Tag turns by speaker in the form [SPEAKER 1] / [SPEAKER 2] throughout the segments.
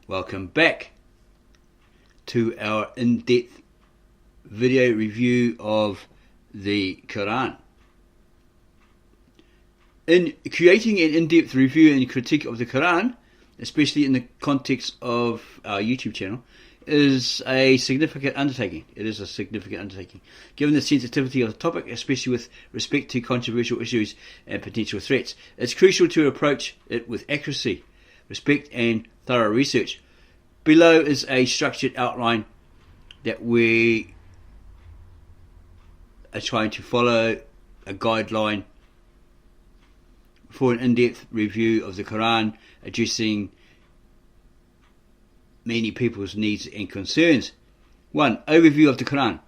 [SPEAKER 1] Welcome back to our in-depth video review of the Quran. In creating an in-depth review and critique of the Quran, especially in the context of our YouTube channel, is a significant undertaking. It is a significant undertaking, given the sensitivity of the topic, especially with respect to controversial issues and potential threats. It's crucial to approach it with accuracy, respect and thorough research. Below is a structured outline that we are trying to follow, a guideline for an in-depth review of the Quran, addressing many people's needs and concerns. 1. Overview of the Quran.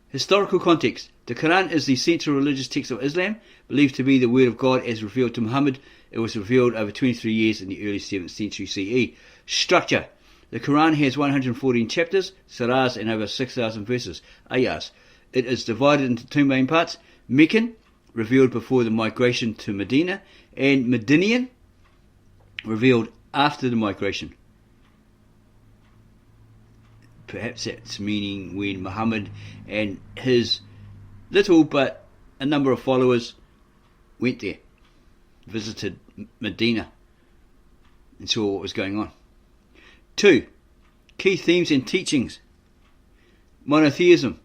[SPEAKER 1] Historical context. The Quran is the central religious text of Islam, believed to be the word of God as revealed to Muhammad. It was revealed over 23 years in the early 7th century CE. Structure. The Quran has 114 chapters, surahs, and over 6,000 verses, ayahs. It is divided into two main parts: Meccan, revealed before the migration to Medina, and Medinian, revealed after the migration. Perhaps that's meaning when Muhammad and his little but a number of followers went there, visited Medina, and saw what was going on. 2. Key themes and teachings. Monotheism.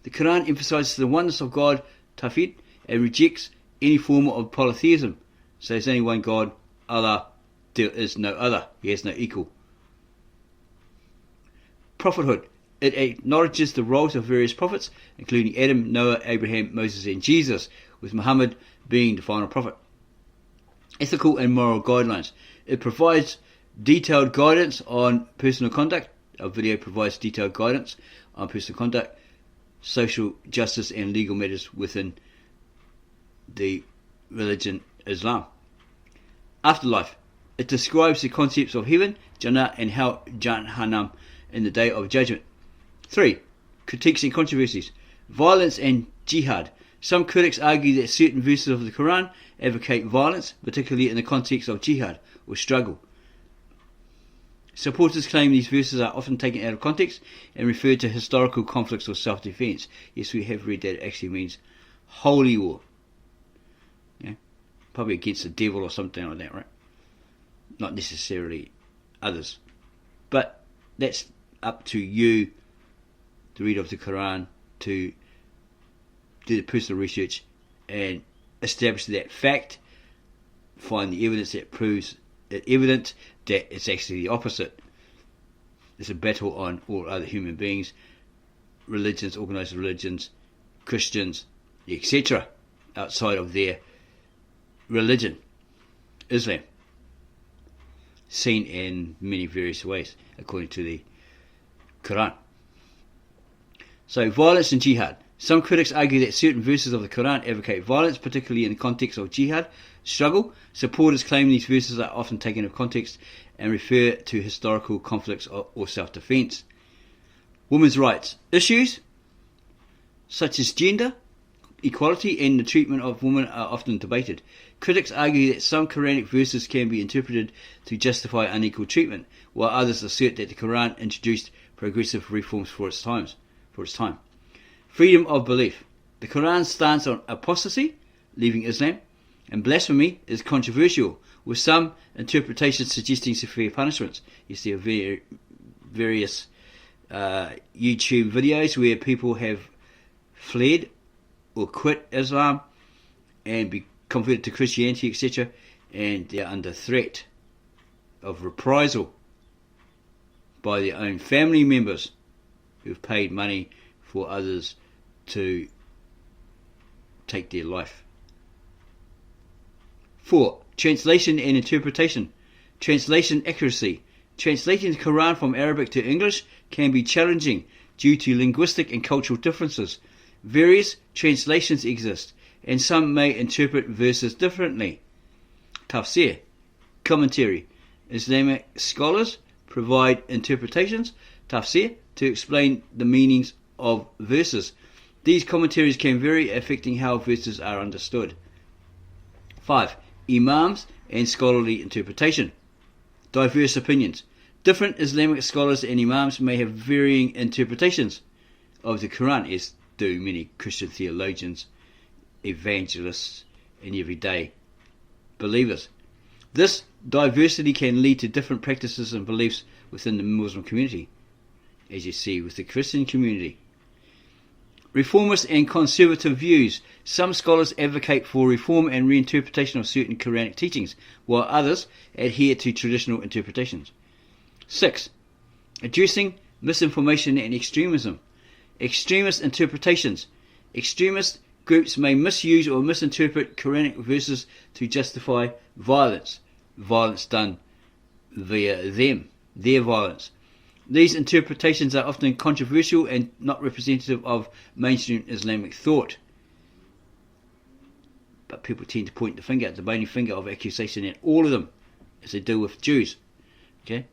[SPEAKER 1] The Quran emphasizes the oneness of God, Tawhid, and rejects any form of polytheism. So there's only one God, Allah, there is no other, He has no equal. Prophethood. It acknowledges the roles of various prophets, including Adam, Noah, Abraham, Moses, and Jesus, with Muhammad being the final prophet. Ethical and moral guidelines. It provides detailed guidance on personal conduct. Our video provides detailed guidance on personal conduct, social justice, and legal matters within the religion Islam. Afterlife. It describes the concepts of heaven, Jannah, and hell, Jahannam, in the day of judgment. 3. Critiques and controversies. Violence and jihad. Some critics argue that certain verses of the Quran advocate violence, particularly in the context of jihad or struggle. Supporters claim these verses are often taken out of context and referred to historical conflicts or self-defense. Yes, we have read that it actually means holy war. Yeah? Probably against the devil or something like that, right? Not necessarily others. But that's up to you, to read of the Quran, to do the personal research and establish that fact, find the evidence that proves it evident that it's actually the opposite. It's a battle on all other human beings, religions, organized religions, Christians, etc., outside of their religion, Islam, seen in many various ways according to the Quran. So, violence and jihad. Some critics argue that certain verses of the Quran advocate violence, particularly in the context of jihad, struggle. Supporters claim these verses are often taken out of context and refer to historical conflicts or self-defense. Women's rights. Issues such as gender, equality, and the treatment of women are often debated. Critics argue that some Quranic verses can be interpreted to justify unequal treatment, while others assert that the Quran introduced progressive reforms for its time. Freedom of belief. The Quran's stance on apostasy, leaving Islam, and blasphemy is controversial, with some interpretations suggesting severe punishments. You see various YouTube videos where people have fled or quit Islam and be converted to Christianity, etc., and they're under threat of reprisal by their own family members who've paid money for others to take their life. 4. Translation and interpretation. Translation accuracy. Translating the Quran from Arabic to English can be challenging due to linguistic and cultural differences. Various translations exist, and some may interpret verses differently. Tafsir. Commentary. Islamic scholars provide interpretations, tafsir, to explain the meanings of verses. These commentaries can vary, affecting how verses are understood. 5. Imams and scholarly interpretation. Diverse opinions. Different Islamic scholars and imams may have varying interpretations of the Quran, as do many Christian theologians, evangelists, and everyday believers. This diversity can lead to different practices and beliefs within the Muslim community, as you see with the Christian community. Reformist and conservative views. Some scholars advocate for reform and reinterpretation of certain Quranic teachings, while others adhere to traditional interpretations. 6. Addressing misinformation and extremism. Extremist interpretations. Extremist groups may misuse or misinterpret Quranic verses to justify violence. Violence done via them, their violence. These interpretations are often controversial and not representative of mainstream Islamic thought. But people tend to point the bony finger of accusation at all of them, as they do with Jews. Okay?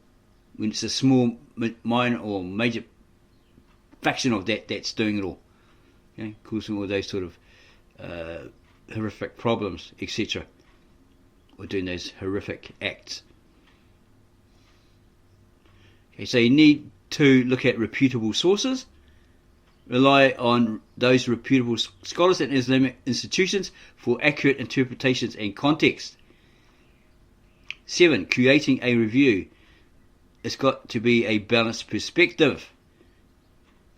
[SPEAKER 1] When it's a small, minor or major faction of that's doing it all. Okay? Causing all those sort of horrific problems, etc. Or doing those horrific acts. Okay, so you need to look at reputable sources, rely on those reputable scholars and Islamic institutions for accurate interpretations and context. 7. Creating a review. It's got to be a balanced perspective.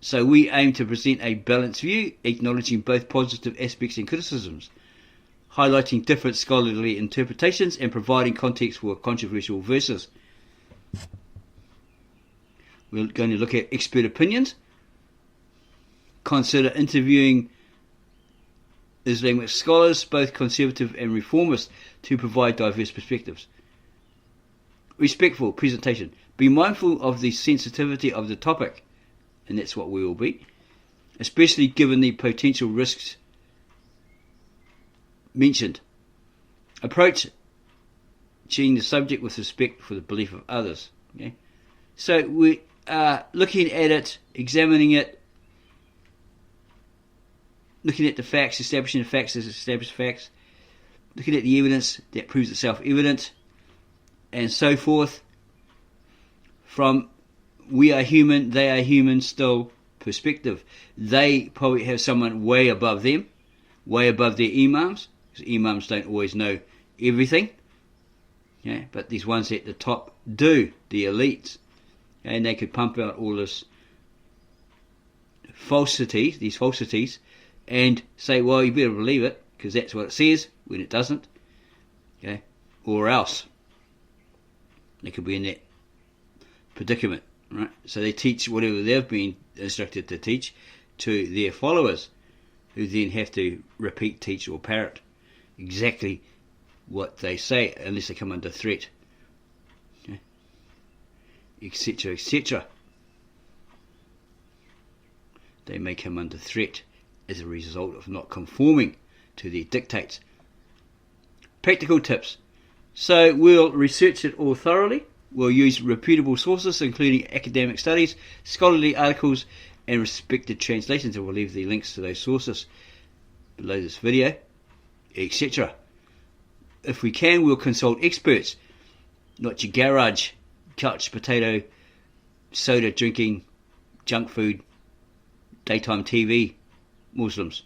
[SPEAKER 1] So we aim to present a balanced view, acknowledging both positive aspects and criticisms, highlighting different scholarly interpretations and providing context for controversial verses. We're going to look at expert opinions. Consider interviewing Islamic scholars, both conservative and reformist, to provide diverse perspectives. Respectful presentation. Be mindful of the sensitivity of the topic, and that's what we will be, especially given the potential risks mentioned. Approaching the subject with respect for the belief of others. Okay? So we are looking at it, examining it, looking at the facts, establishing the facts as established facts, looking at the evidence that proves itself evident, and so forth, from we are human, they are human still perspective. They probably have someone way above them, way above their imams, because imams don't always know everything, yeah, but these ones at the top do, the elites, and they could pump out all this these falsities, and say, well, you better believe it, because that's what it says, when it doesn't, okay, or else they could be in that predicament, right? So they teach whatever they've been instructed to teach to their followers, who then have to repeat, teach, or parrot exactly what they say, unless they come under threat, okay, etc., etc. They may come under threat as a result of not conforming to their dictates. Practical tips. So we'll research it all thoroughly. We'll use reputable sources, including academic studies, scholarly articles, and respected translations, and we'll leave the links to those sources below this video, etc. If we can, we'll consult experts, not your garage, couch potato, soda drinking, junk food, daytime TV Muslims.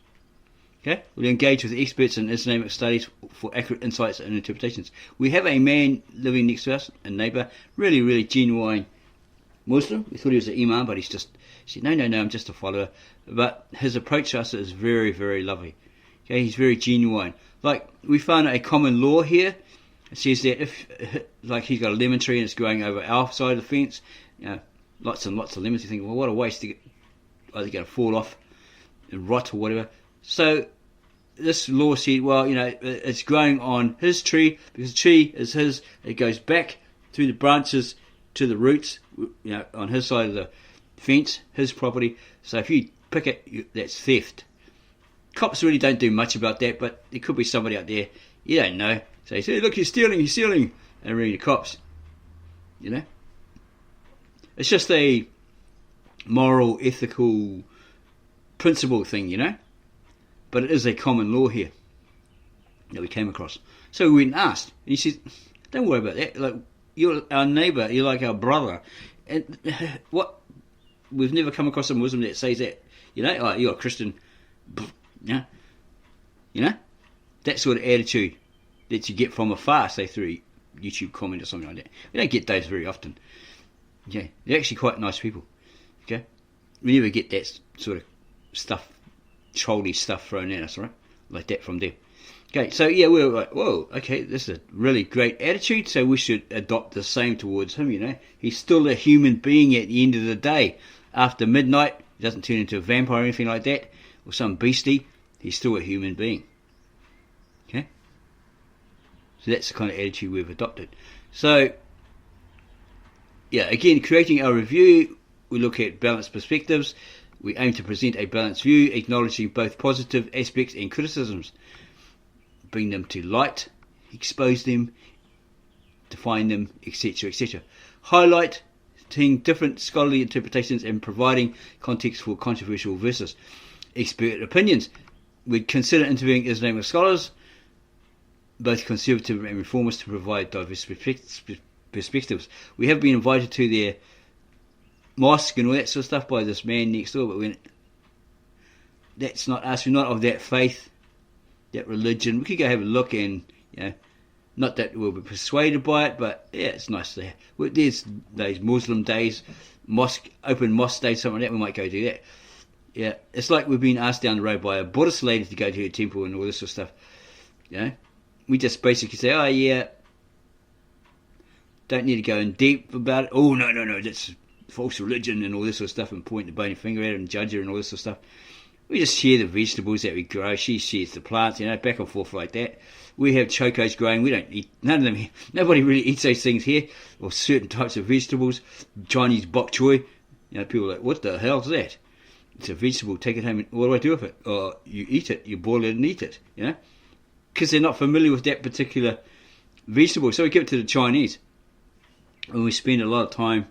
[SPEAKER 1] Okay, we'll engage with experts in Islamic studies for accurate insights and interpretations. We have a man living next to us, a neighbour, really genuine Muslim. We thought he was an imam, but he said, no, I'm just a follower. But his approach to us is very lovely. Okay, he's very genuine. Like, we found a common law here. It says that if, like, he's got a lemon tree and it's growing over our side of the fence, you know, lots and lots of lemons. You think, well, what a waste, to either going to fall off and rot or whatever. So this law said, well, you know, it's growing on his tree because the tree is his. It goes back through the branches to the roots, you know, on his side of the fence, his property. So if you pick it, that's theft. Cops really don't do much about that, but there could be somebody out there, you don't know. So you say, look, he's stealing, and ring the cops. You know, it's just a moral, ethical principle thing, you know. But it is a common law here that we came across. So we went and asked, and he said, don't worry about that. Like, you're our neighbour, you're like our brother. And what, we've never come across a Muslim that says that, like, you're a Christian, yeah, that sort of attitude that you get from afar, say through YouTube comment or something like that. We don't get those very often. Yeah, they're actually quite nice people. Okay, we never get that sort of stuff, trolly stuff thrown at us, right? Like that from them. Okay, so yeah, we're like, whoa, okay, this is a really great attitude, so we should adopt the same towards him, He's still a human being at the end of the day. After midnight, he doesn't turn into a vampire or anything like that, or some beastie. He's still a human being. Okay? So that's the kind of attitude we've adopted. So, yeah, again, creating our review, we look at balanced perspectives. We aim to present a balanced view, acknowledging both positive aspects and criticisms. Bring them to light, expose them, define them, etc., etc. Highlighting different scholarly interpretations and providing context for controversial verses. Expert opinions. We'd consider interviewing Islamic scholars, both conservative and reformist, to provide diverse perspectives. We have been invited to their mosque and all that sort of stuff by this man next door, but that's not us. We're not of that faith, that religion. We could go have a look and, not that we'll be persuaded by it, but yeah, it's nice to have. There's those Muslim days, open mosque days, something like that, we might go do that. Yeah, it's like we've been asked down the road by a Buddhist lady to go to her temple and all this sort of stuff. We just basically say, oh yeah, don't need to go in deep about it. Oh no, that's false religion and all this sort of stuff, and point the bony finger at her and judge her and all this sort of stuff. We just share the vegetables that we grow. She shares the plants, back and forth like that. We have chocos growing. We don't eat none of them. Nobody really eats those things here, or certain types of vegetables. Chinese bok choy. People are like, what the hell is that? It's a vegetable. Take it home. And what do I do with it? Or you eat it. You boil it and eat it. Because they're not familiar with that particular vegetable. So we give it to the Chinese, and we spend a lot of time,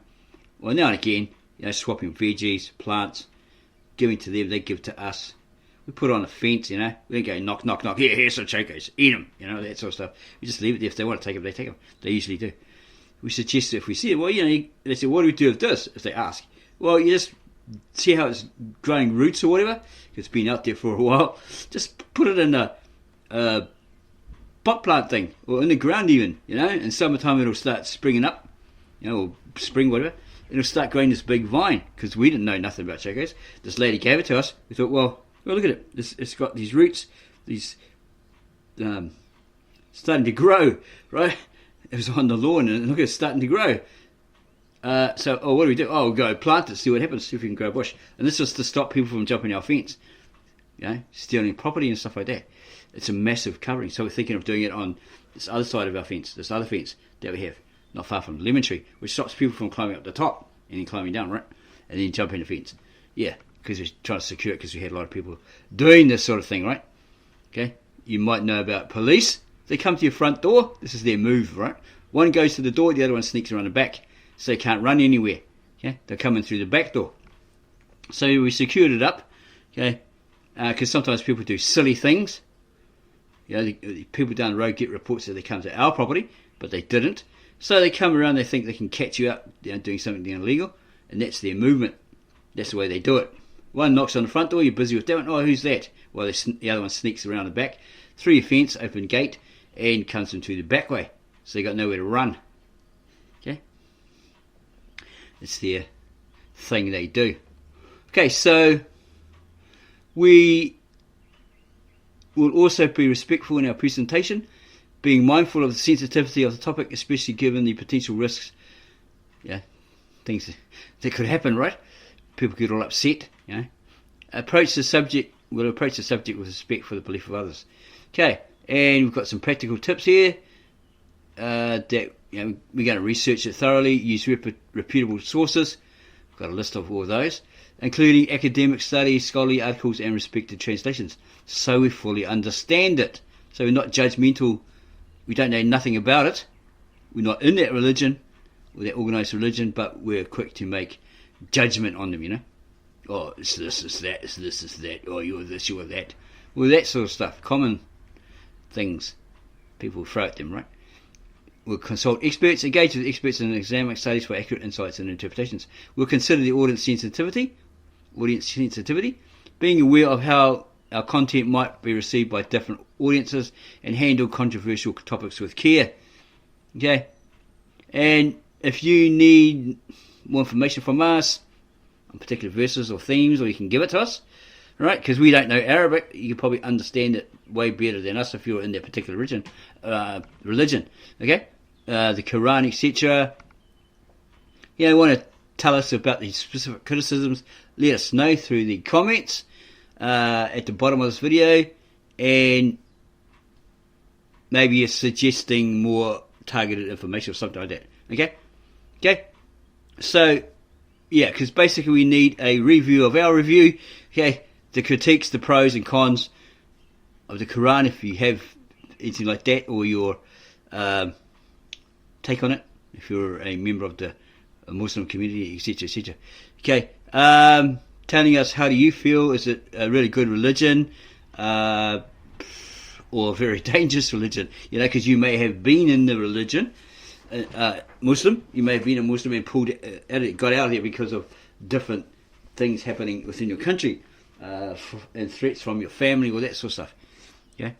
[SPEAKER 1] well, now and again, swapping veggies, plants, giving to them, they give to us. We put on a fence, we don't go knock, knock, knock, here's some chocos, eat them, that sort of stuff. We just leave it there. If they want to take them, they take them. They usually do. We suggest that if we see it, well, they say, what do we do with this? If they ask, well, you just see how it's growing roots or whatever. It's been out there for a while. Just put it in a pot plant thing, or in the ground even, in summertime it'll start springing up, or spring, whatever. It'll start growing this big vine, because we didn't know nothing about chocos. This lady gave it to us. We thought, well, look at it. It's got these roots, these starting to grow, right? It was on the lawn, and look, it's starting to grow. So, what do? We'll go plant it, see what happens, see if we can grow a bush. And this was to stop people from jumping our fence, stealing property and stuff like that. It's a massive covering. So we're thinking of doing it on this other side of our fence, this other fence that we have, not far from the lemon tree, which stops people from climbing up the top and then climbing down, right? And then jumping the fence. Yeah, because we're trying to secure it, because we had a lot of people doing this sort of thing, right? Okay, you might know about police. They come to your front door. This is their move, right? One goes to the door, the other one sneaks around the back, so they can't run anywhere. Okay, they're coming through the back door. So we secured it up, okay, because sometimes people do silly things. The people down the road get reports that they come to our property, but they didn't. So they come around, they think they can catch you up doing something illegal, and that's their movement. That's the way they do it. One knocks on the front door, you're busy with that one. Oh, who's that? Well, the other one sneaks around the back, through your fence, open gate, and comes into the back way. So they got nowhere to run. Okay? It's their thing they do. Okay, so we will also be respectful in our presentation, being mindful of the sensitivity of the topic, especially given the potential risks, things that could happen, right? People get all upset, We'll approach the subject with respect for the belief of others. Okay, and we've got some practical tips here that we're going to research it thoroughly, use reputable sources. We've got a list of all of those, including academic studies, scholarly articles, and respected translations, so we fully understand it. So we're not judgmental. We don't know nothing about it. We're not in that religion, or that organised religion, but we're quick to make judgment on them, Oh, it's this, it's that, it's this, it's that. Oh, you're this, you're that. Well, that sort of stuff. Common things people throw at them, right? We'll consult experts, engage with experts in Islamic studies for accurate insights and interpretations. We'll consider the audience sensitivity, being aware of how our content might be received by different audiences, and handle controversial topics with care. Okay? And if you need more information from us on particular verses or themes, or you can give it to us, right? Because we don't know Arabic, you can probably understand it way better than us if you're in that particular religion. Okay? The Quran, etc. You want to tell us about the specific criticisms, let us know through the comments at the bottom of this video, and maybe you're suggesting more targeted information or something like that. Okay? So, yeah, because basically we need a review of our review, okay? The critiques, the pros and cons of the Quran, if you have anything like that, or your take on it, if you're a member of the Muslim community, etc. Okay, telling us, how do you feel? Is it a really good religion, or a very dangerous religion? Because you may have been in the religion, Muslim. You may have been a Muslim and got out of there because of different things happening within your country, and threats from your family, all that sort of stuff. Okay.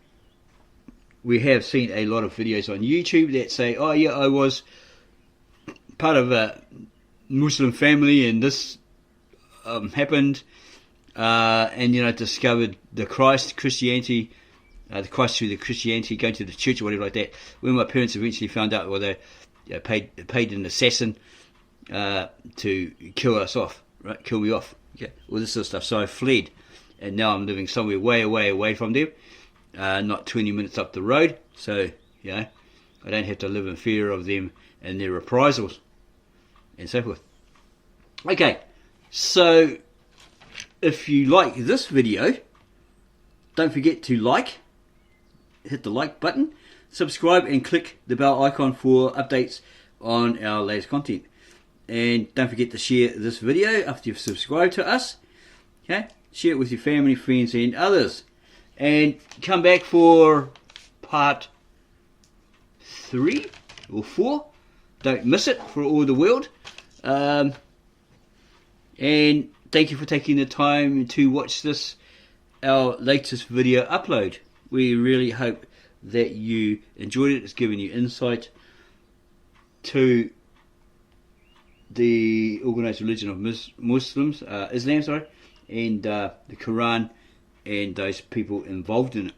[SPEAKER 1] We have seen a lot of videos on YouTube that say, oh yeah, I was part of a Muslim family and this happened, and discovered the Christianity, the Christ through the Christianity, going to the church or whatever like that. When my parents eventually found out, well, they paid an assassin to kill us off, right? Kill me off, okay? All this sort of stuff. So I fled, and now I'm living somewhere way away from them. Not 20 minutes up the road, so I don't have to live in fear of them and their reprisals and so forth. Okay, so if you like this video, don't forget to hit the like button, subscribe, and click the bell icon for updates on our latest content. And don't forget to share this video after you've subscribed to us. Okay, share it with your family, friends, and others. And come back for part 3 or 4. Don't miss it for all the world. And thank you for taking the time to watch this, our latest video upload. We really hope that you enjoyed it. It's given you insight to the organized religion of Islam, and the Quran, and those people involved in it.